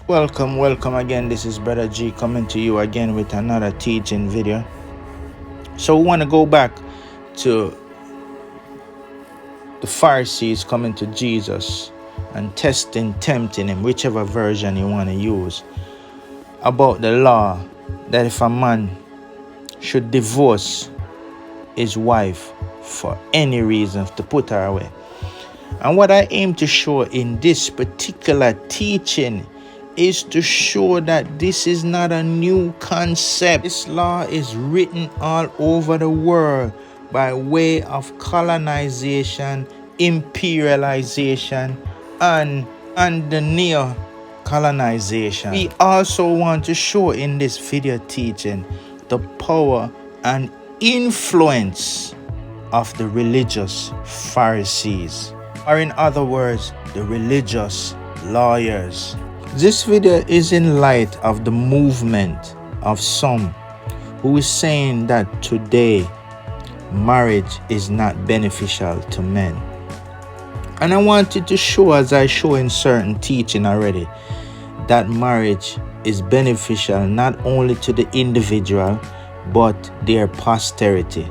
Welcome again. This is Brother G coming to you again with another teaching video. So we want to go back to the Pharisees coming to Jesus and tempting him, whichever version you want to use, about the law that if a man should divorce his wife for any reason, to put her away. And what I aim to show in this particular teaching is to show that this is not a new concept. This law is written all over the world by way of colonization, imperialization, and the neo-colonization. We also want to show in this video teaching the power and influence of the religious Pharisees, or in other words, the religious lawyers. This video is in light of the movement of some who is saying that today marriage is not beneficial to men. And I wanted to show, as I show in certain teaching already, that marriage is beneficial not only to the individual but their posterity.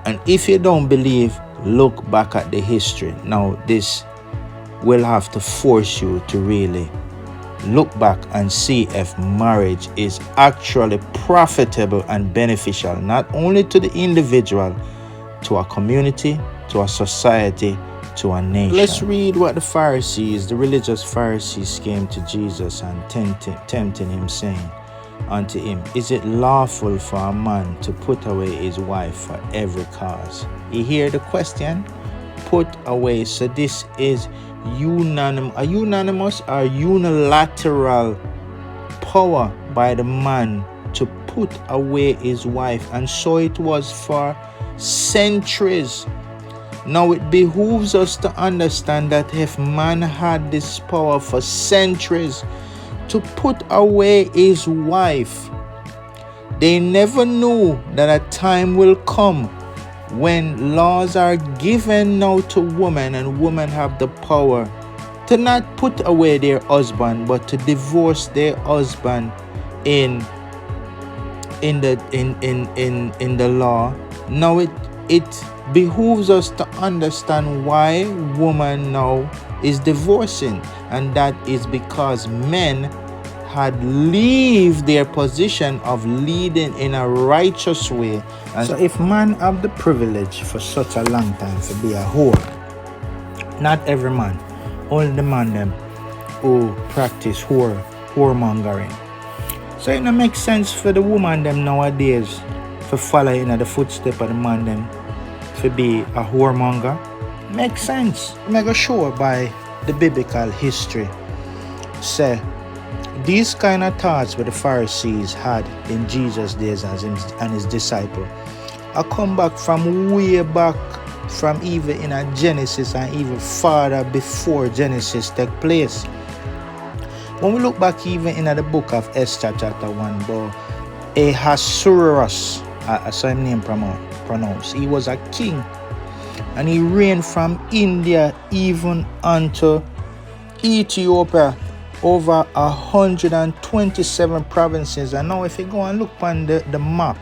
And if you don't believe, look back at the history. Now this will have to force you to really look back and see if marriage is actually profitable and beneficial not only to the individual, to a community, to a society, to a nation. Let's read what the Pharisees, the religious Pharisees, came to Jesus and tempting him, saying unto him, Is it lawful for a man to put away his wife for every cause? You hear the question? Put away. So this is unanimous or unilateral power by the man to put away his wife, and so it was for centuries. Now it behooves us to understand that if man had this power for centuries to put away his wife, they never knew that a time will come when laws are given now to women, and women have the power to not put away their husband but to divorce their husband in the law. Now it behooves us to understand why woman now is divorcing, and that is because men had leave their position of leading in a righteous way. And so if man have the privilege for such a long time to be a whore, not every man, only the man them who practice whoremongering. So it don't make sense for the woman them nowadays to follow in the footsteps of the man them to be a whoremonger. Makes sense. I'm going to show by the biblical history. Say these kind of thoughts what the Pharisees had in Jesus' days and his disciple. I come back from way back, from even in a Genesis and even farther before Genesis take place. When we look back even in the book of Esther chapter 1, about Ahasuerus, as his name pronounced, he was a king and he reigned from India even unto Ethiopia, over 127 provinces. And now if you go and look on the map,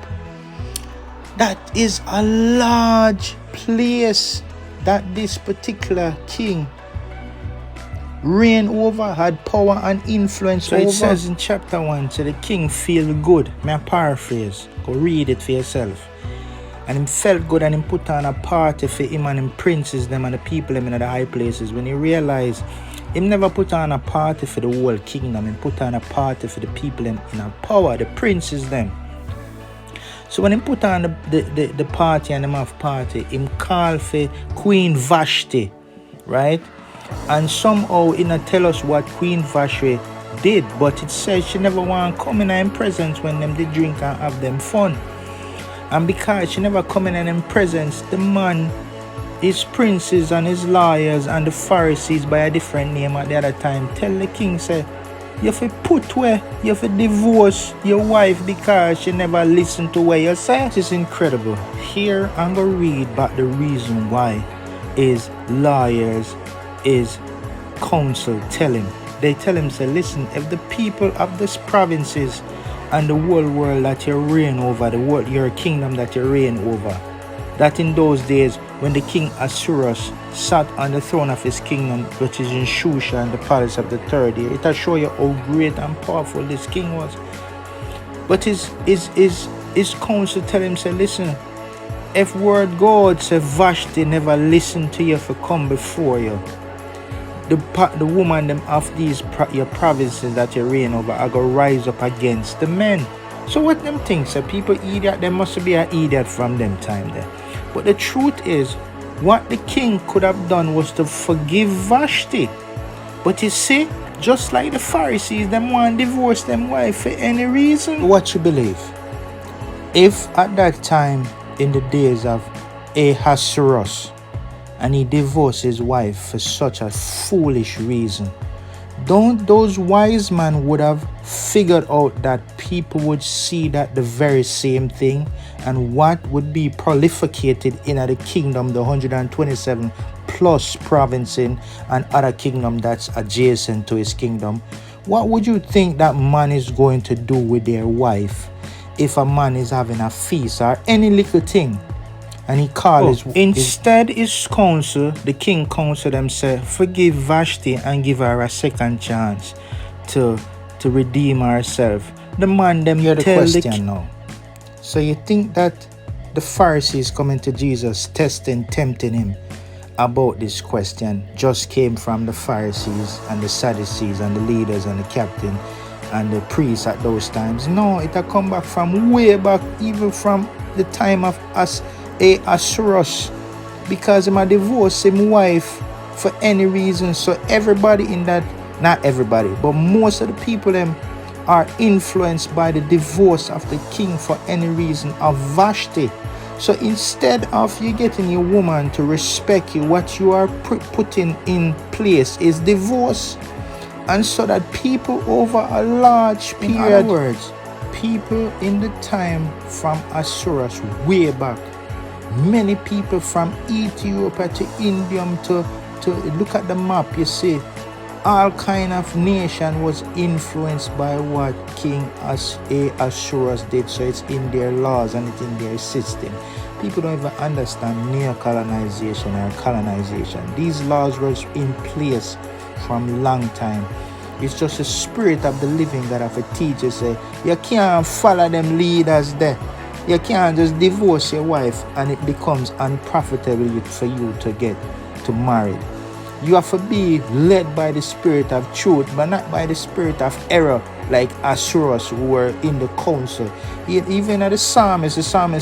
that is a large place that this particular king reigned over, had power and influence so over. It says in chapter 1, so the king feel good. May I paraphrase? Go read it for yourself. And him felt good, and him put on a party for him and him princes them and the people them in the high places. When he realized him never put on a party for the whole kingdom, him put on a party for the people in a power, the princes them. So when him put on the party and him have party, him call for Queen Vashti, right? And somehow he not tell us what Queen Vashti did, but it says she never want to come in him presence when them they drink and have them fun. And because she never come in him presence, the man, his princes and his lawyers and the Pharisees by a different name at the other time, tell the king, say, you have to put away, you have to divorce your wife because she never listened to what you say. It is incredible. Here I'm going to read about the reason why his lawyers, his counsel tell him they tell him, say, listen, if the people of these provinces and the whole world that you reign over, the world, your kingdom that you reign over, that in those days when the king Ahasuerus sat on the throne of his kingdom, which is in Shushan, the palace of the third year, it will show you how great and powerful this king was. But his council tell him, say, listen, if word God say Vashti never listen to you for come before you, the woman them of these your provinces that you reign over are going to rise up against the men. So what them think? So people idiot, there must be an idiot from them time there. But the truth is, what the king could have done was to forgive Vashti. But you see, just like the Pharisees, them want to divorce them wife for any reason. What you believe? If at that time, in the days of Ahasuerus, and he divorced his wife for such a foolish reason, don't those wise men would have figured out that people would see that the very same thing, and what would be prolificated in the kingdom, the 127 plus provinces and other kingdom that's adjacent to his kingdom? What would you think that man is going to do with their wife if a man is having a feast or any little thing? And he called instead his council, the king counsel them, say, forgive Vashti and give her a second chance to redeem herself. The man them hear the question now. So you think that the Pharisees coming to Jesus, tempting him about this question just came from the Pharisees and the Sadducees and the leaders and the captain and the priests at those times? No, it had come back from way back, even from the time of Ahasuerus, because he might divorce his wife for any reason. So everybody in that, not everybody, but most of the people them are influenced by the divorce of the king for any reason of Vashti. So instead of you getting your woman to respect you, what you are putting in place is divorce. And so that people over a large period, in other words, people in the time from Ahasuerus way back, many people from Ethiopia to India to look at the map, you see, all kind of nation was influenced by what King Ahasuerus did. So it's in their laws and it's in their system. People don't even understand neo-colonization or colonization. These laws were in place from long time. It's just the spirit of the living that have a teacher say, you can't follow them leaders there. You can't just divorce your wife and it becomes unprofitable for you to get to marry. You have to be led by the spirit of truth, but not by the spirit of error, like Ahasuerus, who were in the council. Even at the psalmist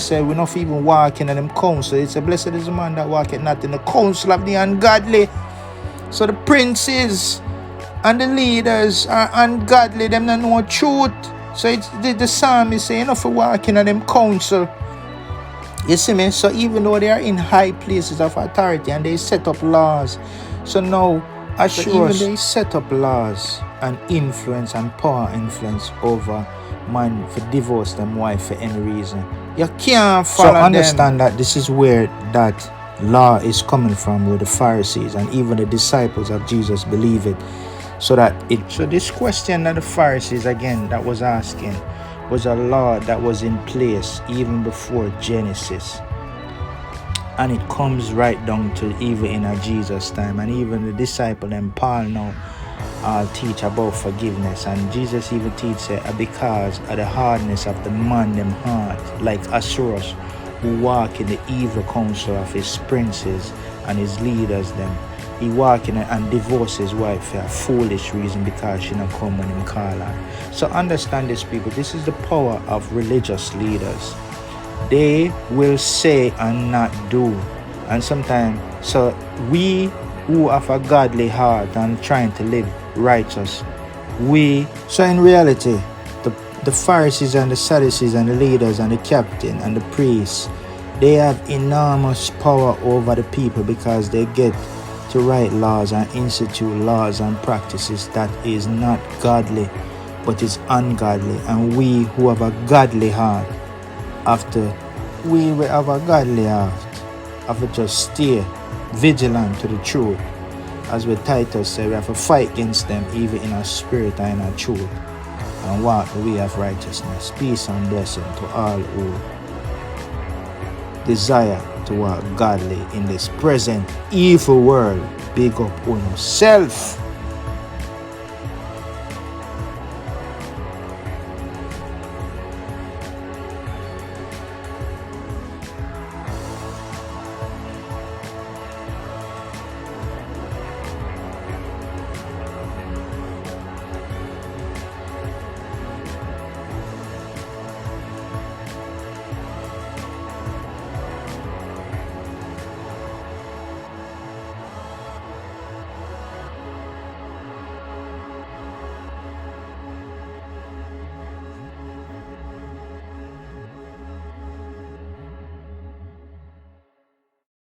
said, we're not even walking in them council. It's a blessed is the man that walketh not in the council of the ungodly. So the princes and the leaders are ungodly, them don't know truth. So it's the psalmist saying, enough for walking in them council. You see me? So even though they are in high places of authority and they set up laws, so now Ahasuerus, even they set up laws and influence and power influence over man for divorce them wife for any reason. You can't follow them. So understand that this is where that law is coming from, where the Pharisees and even the disciples of Jesus believe it. So this question that the Pharisees again that was asking was a law that was in place even before Genesis. And it comes right down to even in a Jesus time. And even the disciple and Paul now teach about forgiveness. And Jesus even teach because of the hardness of the man them heart, like Ahasuerus, who walk in the evil counsel of his princes and his leaders them. He walk in and divorce his wife for a foolish reason because she not come when him call her. So understand this, people. This is the power of religious leaders. They will say and not do. And sometimes, so we who have a godly heart and trying to live righteous, so in reality, the Pharisees and the Sadducees and the leaders and the captain and the priests, they have enormous power over the people because they get to write laws and institute laws and practices that is not godly but is ungodly. And we who have a godly heart, we have a godly heart, have to just stay vigilant to the truth as we Titus say, we have to fight against them even in a spirit and in a truth, and walk the way of righteousness. Peace and blessing to all who desire to walk godly in this present evil world. Big up on yourself.